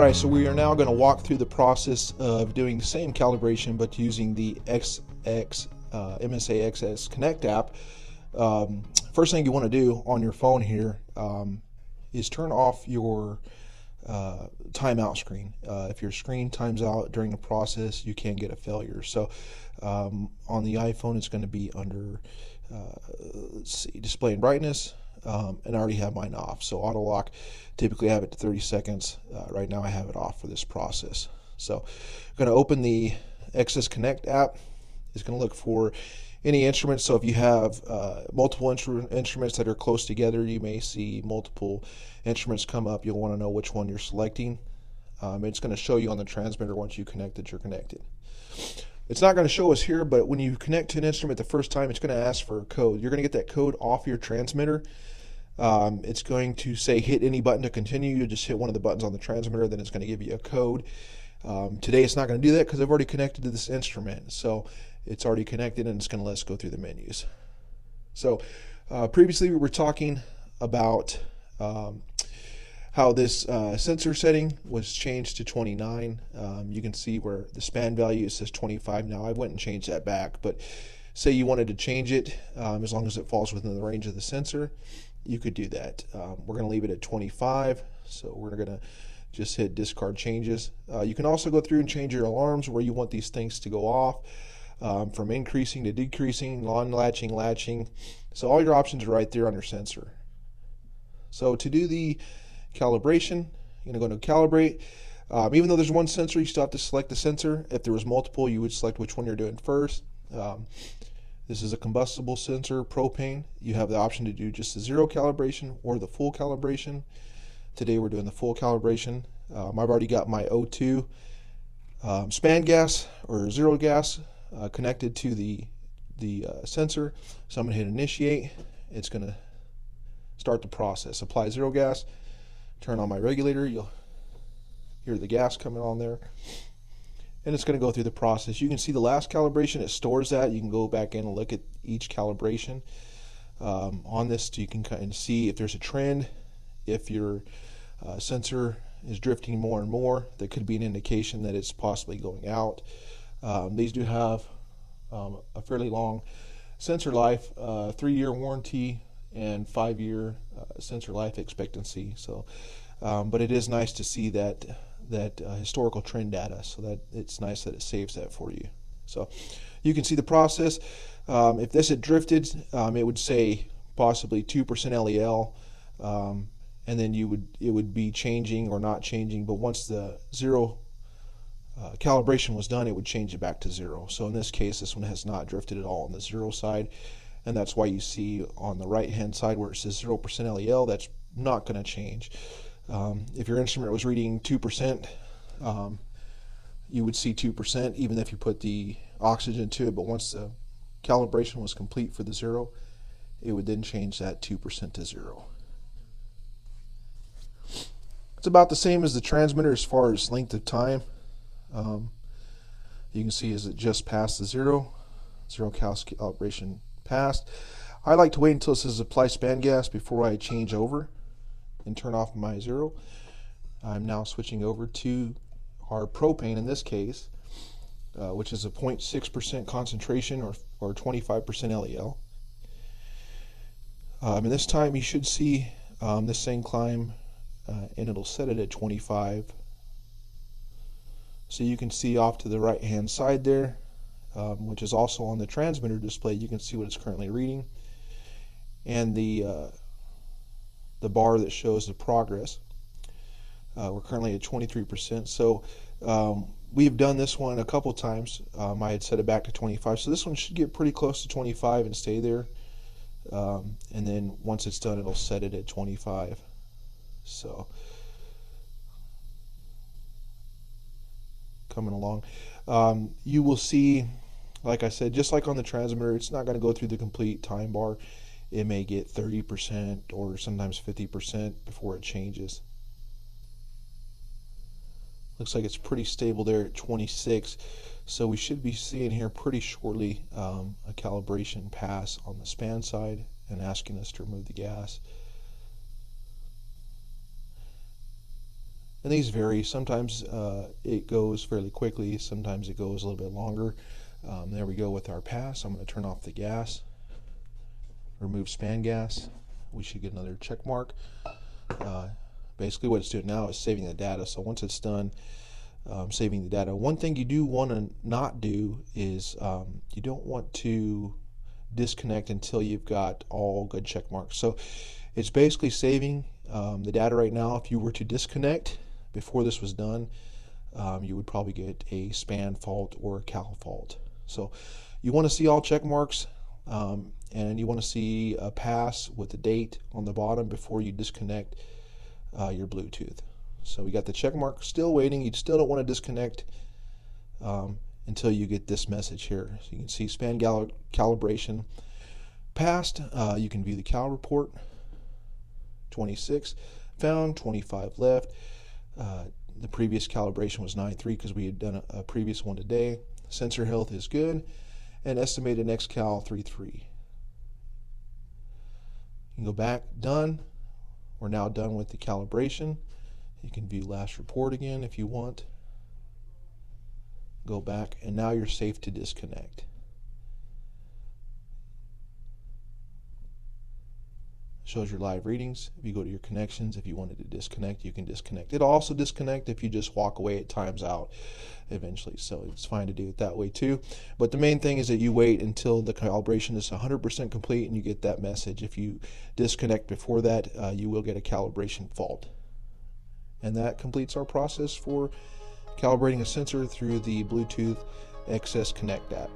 Alright, so we are now going to walk through the process of doing the same calibration but using the MSA X Connect app. First thing you want to do on your phone here is turn off your timeout screen. If your screen times out during the process, you can get a failure. So on the iPhone, it's going to be under let's see, display and brightness, and I already have mine off. So auto lock, typically I have it to 30 seconds. Right now I have it off for this process. So I'm going to open the XS Connect app. It's going to look for any instruments. So if you have multiple instruments that are close together, you may see multiple instruments come up. You'll want to know which one you're selecting. It's going to show you on the transmitter once you connect that you're connected. It's not going to show us here, but when you connect to an instrument the first time, it's going to ask for a code. You're going to get that code off your transmitter. It's going to say hit any button to continue. You just hit one of the buttons on the transmitter, then it's going to give you a code. Today it's not going to do that because I've already connected to this instrument. So it's already connected and it's going to let us go through the menus. So previously we were talking about how this sensor setting was changed to 29. You can see where the span value says 25 now. I went and changed that back, but say you wanted to change it, as long as it falls within the range of the sensor, you could do that. We're going to leave it at 25, so we're going to just hit discard changes. You can also go through and change your alarms where you want these things to go off, from increasing to decreasing, non-latching, latching. So all your options are right there on your sensor. So to do the calibration, you're going to go to calibrate. Even though there's one sensor, you still have to select the sensor. If there was multiple, you would select which one you're doing first. This is a combustible sensor, propane. You have the option to do just the zero calibration or the full calibration. Today we're doing the full calibration. I've already got my O2 span gas or zero gas connected to the sensor. So I'm going to hit initiate. It's going to start the process. Apply zero gas. Turn on my regulator. You'll hear the gas coming on there. And it's going to go through the process. You can see the last calibration, it stores that. You can go back in and look at each calibration. On this, you can kind of see if there's a trend. If your sensor is drifting more and more, that could be an indication that it's possibly going out. These do have a fairly long sensor life, 3-year warranty and 5-year sensor life expectancy. So, but it is nice to see that historical trend data, so that it's nice that it saves that for you. So you can see the process. If this had drifted, it would say possibly 2% LEL, and then it would be changing or not changing. But once the zero calibration was done, it would change it back to zero. So in this case, this one has not drifted at all on the zero side, and that's why you see on the right hand side where it says 0% LEL, that's not going to change. If your instrument was reading 2%, you would see 2% even if you put the oxygen to it, but once the calibration was complete for the zero, it would then change that 2% to zero. It's about the same as the transmitter as far as length of time. You can see as it just passed the zero calibration passed. I like to wait until it says apply span gas before I change over and turn off my zero. I'm now switching over to our propane in this case, which is a 0.6% concentration or 25% LEL. And this time you should see this thing climb, and it'll set it at 25. So you can see off to the right hand side there, which is also on the transmitter display, you can see what it's currently reading, and the bar that shows the progress. We're currently at 23%. So we've done this one a couple times. I had set it back to 25, so this one should get pretty close to 25 and stay there. And then once it's done, it'll set it at 25. So coming along, you will see, like I said, just like on the transmitter, it's not going to go through the complete time bar. It may get 30% or sometimes 50% before it changes. Looks like it's pretty stable there at 26, so we should be seeing here pretty shortly a calibration pass on the span side and asking us to remove the gas. And these vary. Sometimes it goes fairly quickly, sometimes it goes a little bit longer. There we go with our pass. I'm going to turn off the gas, remove span gas. We should get another check mark. Basically what it's doing now is saving the data. So once it's done saving the data, one thing you do want to not do is you don't want to disconnect until you've got all good check marks. So it's basically saving the data right now. If you were to disconnect before this was done, you would probably get a span fault or a cal fault. So you want to see all check marks, and you want to see a pass with the date on the bottom before you disconnect your Bluetooth. So we got the check mark still waiting. You still don't want to disconnect until you get this message here. So you can see span calibration passed. You can view the cal report. 26 found, 25 left. The previous calibration was 9.3 because we had done a previous one today. Sensor health is good, and estimated next cal 3.3. You can go back, done. We're now done with the calibration. You can view last report again if you want. Go back, and now you're safe to disconnect. Shows your live readings. If you go to your connections, if you wanted to disconnect, you can disconnect. It'll also disconnect if you just walk away. It times out eventually, so it's fine to do it that way too. But the main thing is that you wait until the calibration is 100% complete and you get that message. If you disconnect before that, you will get a calibration fault. And that completes our process for calibrating a sensor through the Bluetooth XS Connect app.